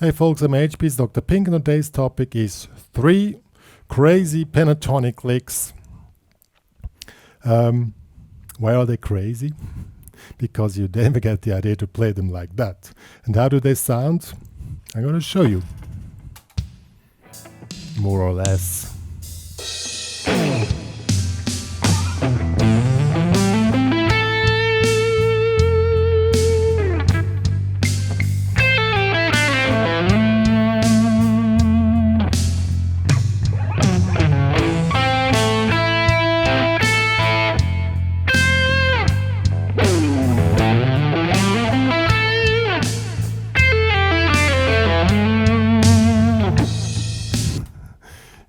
Hey folks, I'm HP's Dr. Pink, and today's topic is 3 crazy pentatonic licks. Why are they crazy? Because you never get the idea to play them like that. And how do they sound? I'm going to show you. More or less.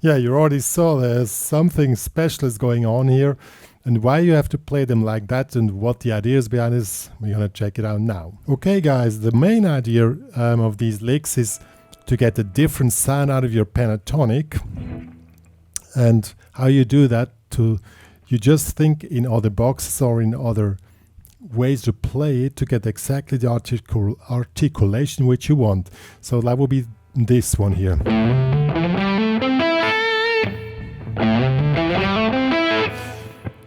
Yeah, you already saw there's something special is going on here, and why you have to play them like that and what the idea is behind this, we're gonna check it out now. Okay guys, the main idea of these licks is to get a different sound out of your pentatonic. And how you do that, you just think in other boxes or in other ways to play it to get exactly the articulation which you want. So that will be this one here.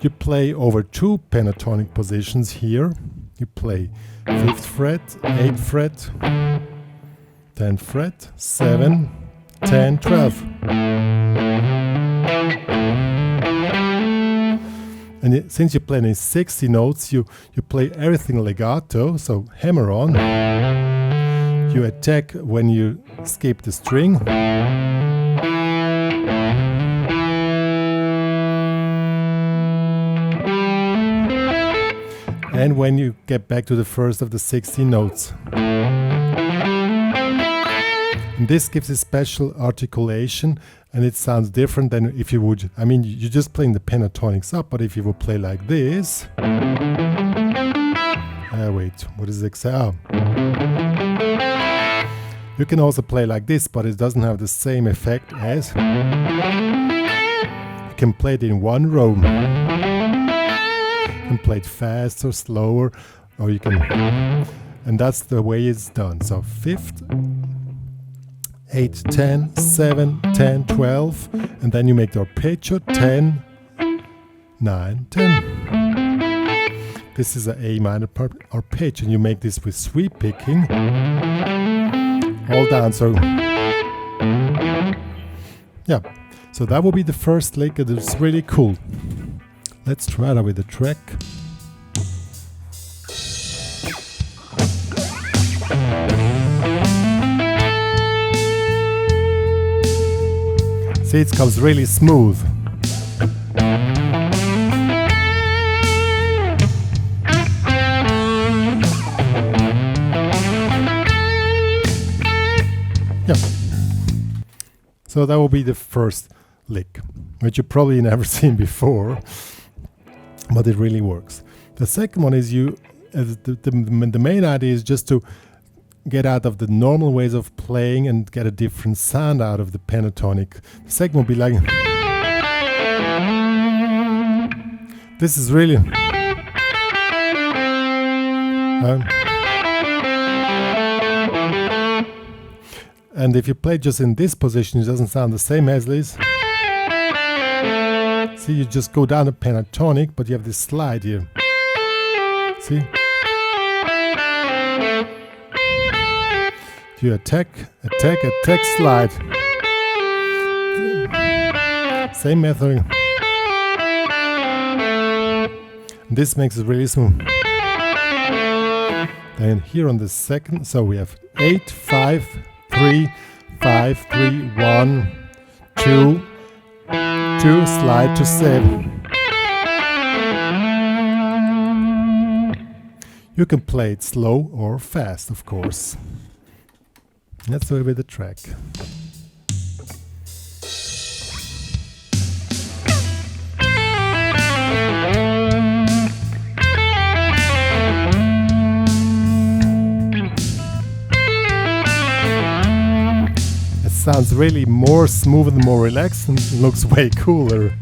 You play over 2 pentatonic positions here. You play 5th fret, 8th fret, 10th fret, 7, 10, 12. And since you're playing in 60 notes, you play everything legato, so hammer on. You attack when you skip the string. And when you get back to the first of the 16 notes. And this gives a special articulation, and it sounds different than if you would, I mean, you're just playing the pentatonics up, but if you would play like this. Wait, what is it? You can also play like this, but it doesn't have the same effect as. You can play it in one row. You can play it fast or slower, or you can, and that's the way it's done. So 5th, 8, 10, 7, 10, 12, and then you make the arpeggio 10, 9, 10. This is an A minor arpeggio, and you make this with sweep picking, all down. So yeah, so that will be the first lick, and it's really cool. Let's try that with the track. See, it comes really smooth. Yeah. So that will be the first lick, which you probably never seen before. But it really works. The second one is the main idea is just to get out of the normal ways of playing and get a different sound out of the pentatonic. The second will be like, this is really, and if you play just in this position, it doesn't sound the same as this. See, you just go down the pentatonic, but you have this slide here. See? You attack, slide. Same method. This makes it really smooth. Then here on the second, so we have 8, 5, 3, 5, 3, 1, 2, 2, slide to 7. You can play it slow or fast, of course. Let's do it with the track. It sounds really more smooth and more relaxed, and looks way cooler.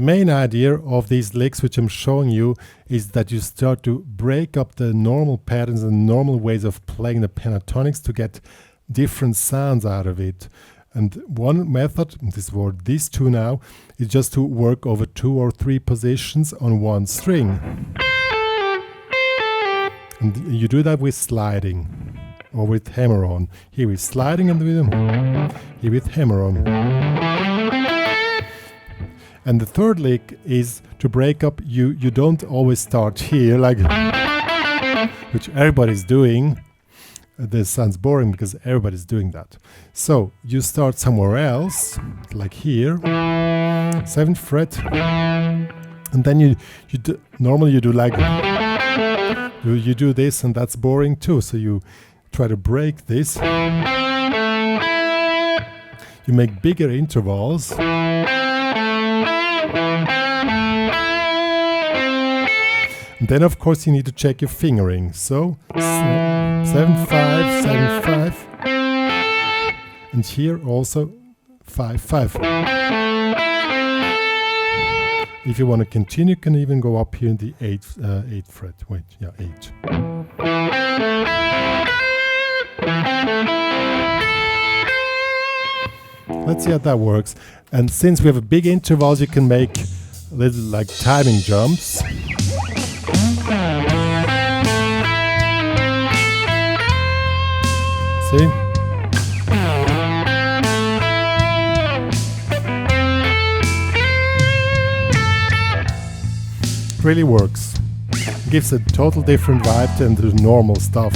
main idea of these licks which I'm showing you is that you start to break up the normal patterns and normal ways of playing the pentatonics to get different sounds out of it. And one method, this for these two now, is just to work over 2 or 3 positions on one string. And you do that with sliding or with hammer-on. Here with sliding and here with hammer-on. And the third lick is to break up. You don't always start here, like which everybody's doing. This sounds boring because everybody's doing that. So you start somewhere else, like here, 7th fret, and then normally you do like you do this, and that's boring too. So you try to break this. You make bigger intervals. And then of course you need to check your fingering. So 7, 5, 7, 5, and here also 5, 5. If you want to continue, you can even go up here in the 8th fret. Wait, yeah, 8. Let's see how that works. And since we have a big intervals, you can make little like timing jumps. See? Really works. Gives a total different vibe than the normal stuff.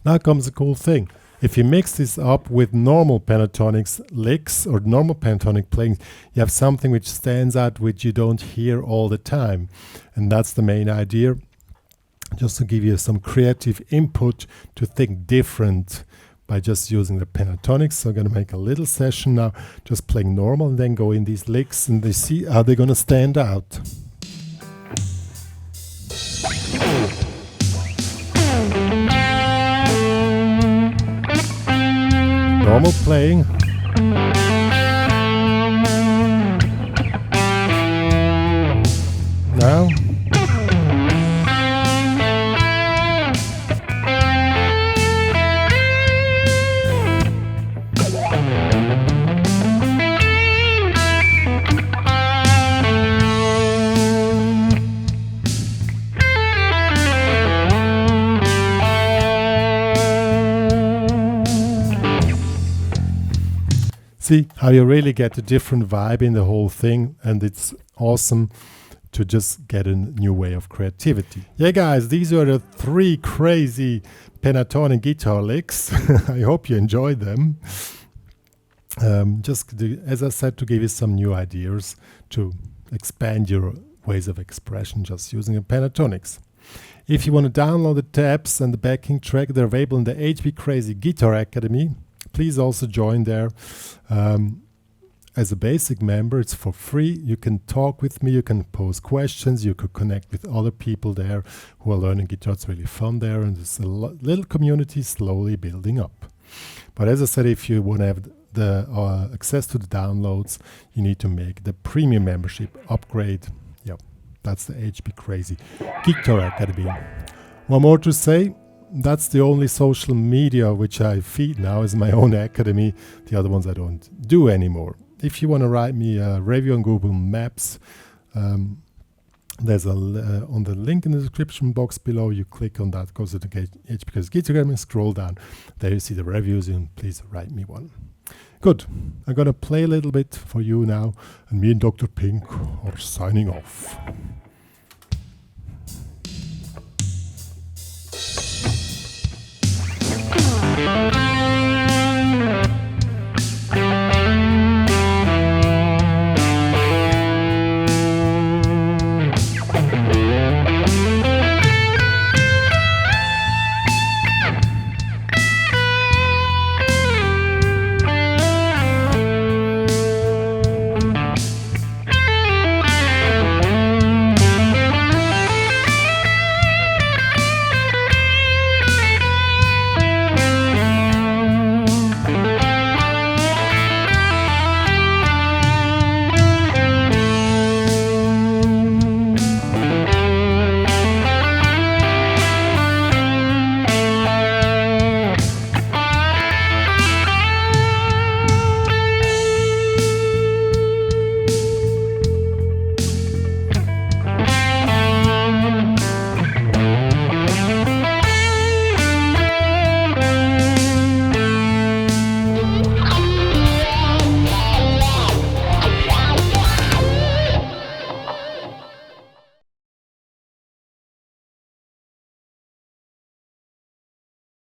Now comes a cool thing. If you mix this up with normal pentatonics licks or normal pentatonic playing, you have something which stands out, which you don't hear all the time. And that's the main idea, just to give you some creative input to think different by just using the pentatonics. So I'm going to make a little session now, just playing normal, and then go in these licks, and they see how they're going to stand out. Normal playing. Now. See how you really get a different vibe in the whole thing, and it's awesome to just get a new way of creativity. Yeah guys, these are the 3 crazy pentatonic guitar licks. I hope you enjoyed them. As I said, to give you some new ideas to expand your ways of expression just using the pentatonics. If you want to download the tabs and the backing track, they're available in the HPCrazy Guitar Academy. Please also join there as a basic member. It's for free. You can talk with me, you can pose questions, you could connect with other people there who are learning guitar. It's really fun there, and it's a little community slowly building up. But as I said, if you want to have the access to the downloads, you need to make the premium membership upgrade. Yep, that's the HPCrazy Guitar Academy. One more to say. That's the only social media which I feed now is my own academy. The other ones I don't do anymore. If you want to write me a review on Google Maps, there's on the link in the description box below. You click on that, goes to the HPCrazy Guitar Academy, scroll down. There you see the reviews, and please write me one. Good. I'm going to play a little bit for you now, and me and Dr. Pink are signing off.